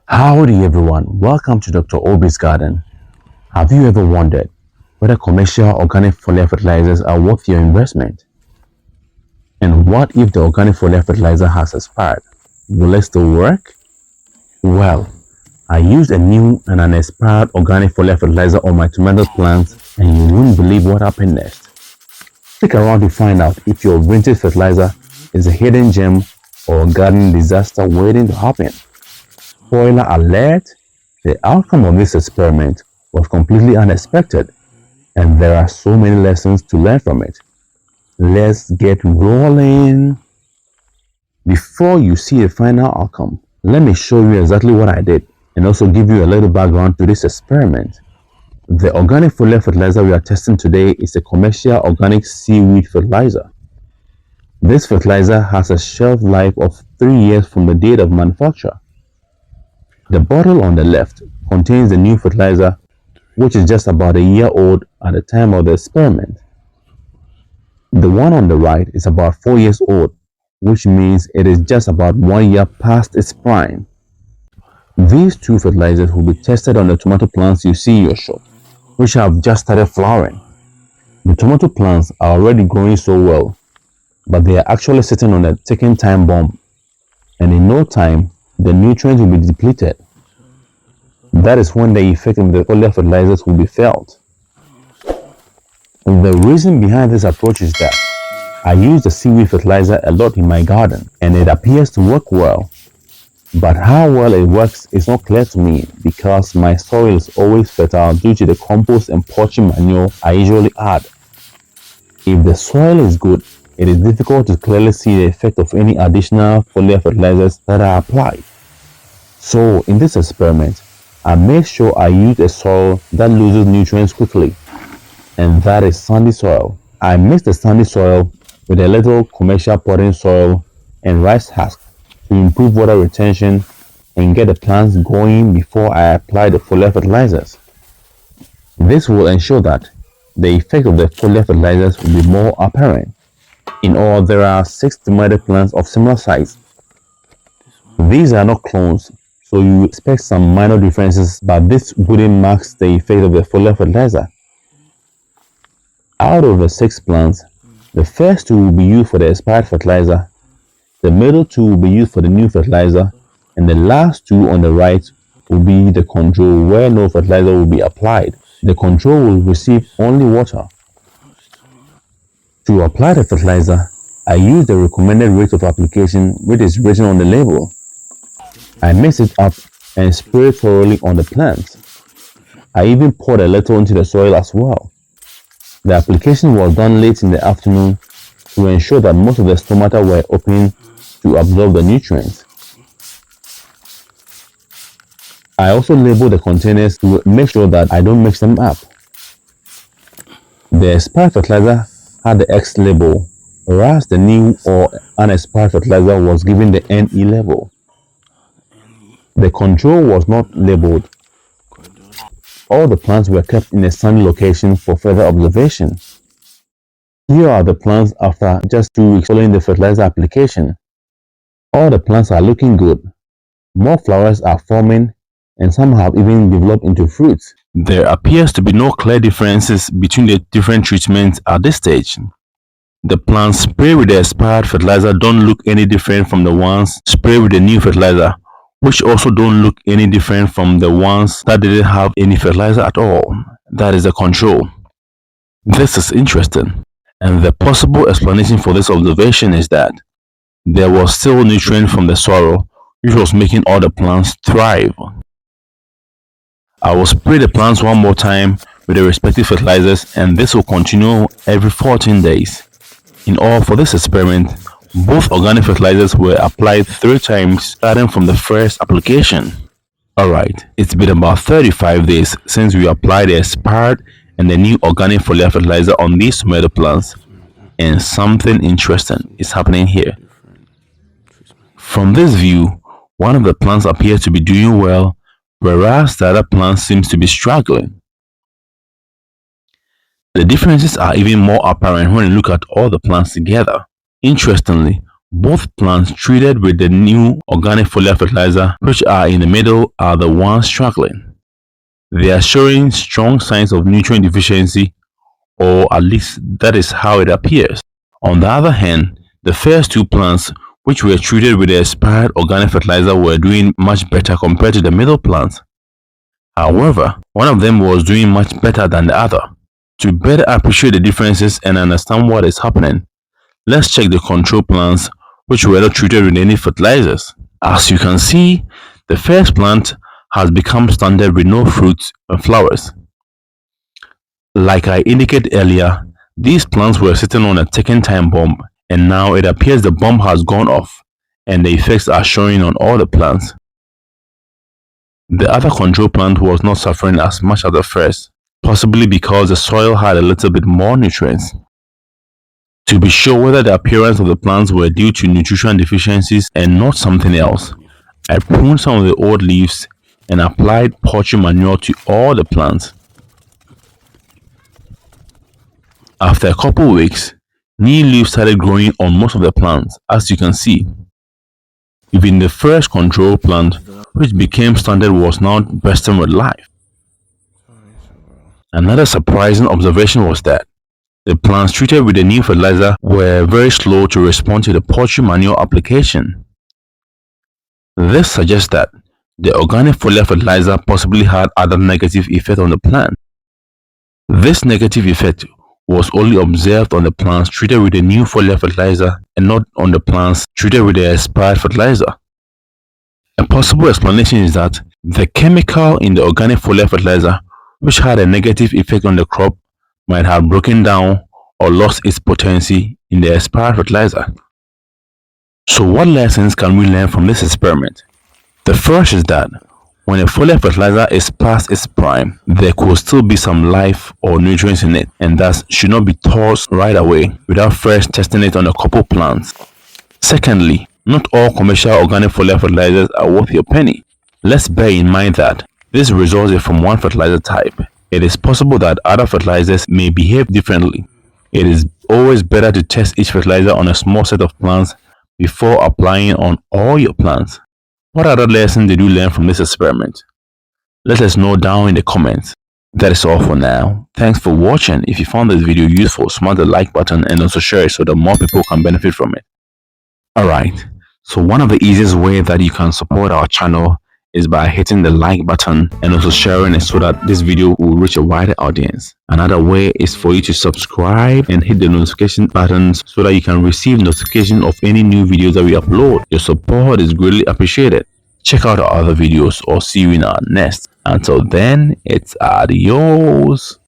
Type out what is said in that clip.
Howdy everyone, welcome to Dr. Obi's Garden. Have you ever wondered whether commercial organic foliar fertilizers are worth your investment? And what if the organic foliar fertilizer has expired? Will it still work? Well, I used a new and an expired organic foliar fertilizer on my tomato plants and you wouldn't believe what happened next. Stick around to find out if your vintage fertilizer is a hidden gem or a garden disaster waiting to happen. Spoiler alert, the outcome of this experiment was completely unexpected and there are so many lessons to learn from it. Let's get rolling. Before you see the final outcome, let me show you exactly what I did and also give you a little background to this experiment. The organic foliar fertilizer we are testing today is a commercial organic seaweed fertilizer. This fertilizer has a shelf life of 3 years from the date of manufacture. The bottle on the left contains the new fertilizer, which is just about a year old at the time of the experiment. The one on the right is about 4 years old, which means it is just about 1 year past its prime. These two fertilizers will be tested on the tomato plants you see in your shop, which have just started flowering. The tomato plants are already growing so well, but they are actually sitting on a ticking time bomb, and in no time, the nutrients will be depleted. That is when the effect of the foliar fertilizers will be felt. The reason behind this approach is that I use the seaweed fertilizer a lot in my garden and it appears to work well. But how well it works is not clear to me because my soil is always fertile due to the compost and poultry manure I usually add. If the soil is good, it is difficult to clearly see the effect of any additional foliar fertilizers that are applied. So in this experiment, I made sure I used a soil that loses nutrients quickly, and that is sandy soil. I mixed the sandy soil with a little commercial potting soil and rice husk to improve water retention and get the plants going before I apply the foliar fertilizers. This will ensure that the effect of the foliar fertilizers will be more apparent. In all, there are 6 tomato plants of similar size. These are not clones, so you expect some minor differences, but this wouldn't mask the effect of the foliar fertilizer. Out of the 6 plants, the first 2 will be used for the expired fertilizer, the middle 2 will be used for the new fertilizer, and the last 2 on the right will be the control where no fertilizer will be applied. The control will receive only water. To apply the fertilizer, I use the recommended rate of application which is written on the label. I mix it up and spray thoroughly on the plants. I even poured a little into the soil as well. The application was done late in the afternoon to ensure that most of the stomata were open to absorb the nutrients. I also labeled the containers to make sure that I don't mix them up. The expired fertilizer had the X label, whereas the new or unexpired fertilizer was given the NE label. The control was not labeled. All the plants were kept in a sunny location for further observation. Here are the plants after just 2 weeks following the fertilizer application. All the plants are looking good. More flowers are forming and some have even developed into fruits. There appears to be no clear differences between the different treatments at this stage. The plants sprayed with the expired fertilizer don't look any different from the ones sprayed with the new fertilizer, which also don't look any different from the ones that didn't have any fertilizer at all. That is the control. This is interesting, and the possible explanation for this observation is that there was still nutrient from the soil which was making all the plants thrive. I will spray the plants one more time with the respective fertilizers and this will continue every 14 days. In all, for this experiment, both organic fertilizers were applied 3 times starting from the first application. Alright, it's been about 35 days since we applied the expired and the new organic foliar fertilizer on these tomato plants, and something interesting is happening here. From this view, one of the plants appears to be doing well, whereas the other plant seems to be struggling. The differences are even more apparent when you look at all the plants together. Interestingly, Both plants treated with the new organic foliar fertilizer, which are in the middle, are the ones struggling. They are showing strong signs of nutrient deficiency, or at least that is how it appears. On the other hand, the first two plants, which were treated with the expired organic fertilizer, were doing much better compared to the middle plants. However, one of them was doing much better than the other. To better appreciate the differences and understand what is happening, let's check the control plants, which were not treated with any fertilizers. As you can see, the first plant has become standard with no fruits and flowers. Like I indicated earlier, these plants were sitting on a ticking time bomb, and now it appears the bomb has gone off and the effects are showing on all the plants. The other control plant was not suffering as much as the first, possibly because the soil had a little bit more nutrients. To be sure whether the appearance of the plants were due to nutrition deficiencies and not something else, I pruned some of the old leaves and applied poultry manure to all the plants. After a couple weeks, new leaves started growing on most of the plants, as you can see. Even the first control plant, which became standard, was now bursting with life. Another surprising observation was that the plants treated with the new fertilizer were very slow to respond to the poultry manure application. This suggests that the organic foliar fertilizer possibly had other negative effect on the plant. This negative effect was only observed on the plants treated with the new foliar fertilizer and not on the plants treated with the expired fertilizer. A possible explanation is that the chemical in the organic foliar fertilizer, which had a negative effect on the crop, might have broken down or lost its potency in the expired fertilizer. So what lessons can we learn from this experiment? The first is that when a foliar fertilizer is past its prime, there could still be some life or nutrients in it, and thus should not be tossed right away without first testing it on a couple plants. Secondly, not all commercial organic foliar fertilizers are worth your penny. Let's bear in mind that this results from one fertilizer type. It is possible that other fertilizers may behave differently. It is always better to test each fertilizer on a small set of plants before applying on all your plants. What other lesson did you learn from this experiment? Let us know down in the comments. That is all for now. Thanks for watching. If you found this video useful, smash the like button and also share it so that more people can benefit from it. Alright, so one of the easiest ways that you can support our channel is by hitting the like button and also sharing it so that this video will reach a wider audience. Another way is for you to subscribe and hit the notification buttons so that you can receive notification of any new videos that we upload. Your support is greatly appreciated. Check out our other videos or see you in our next. Until then, it's adios.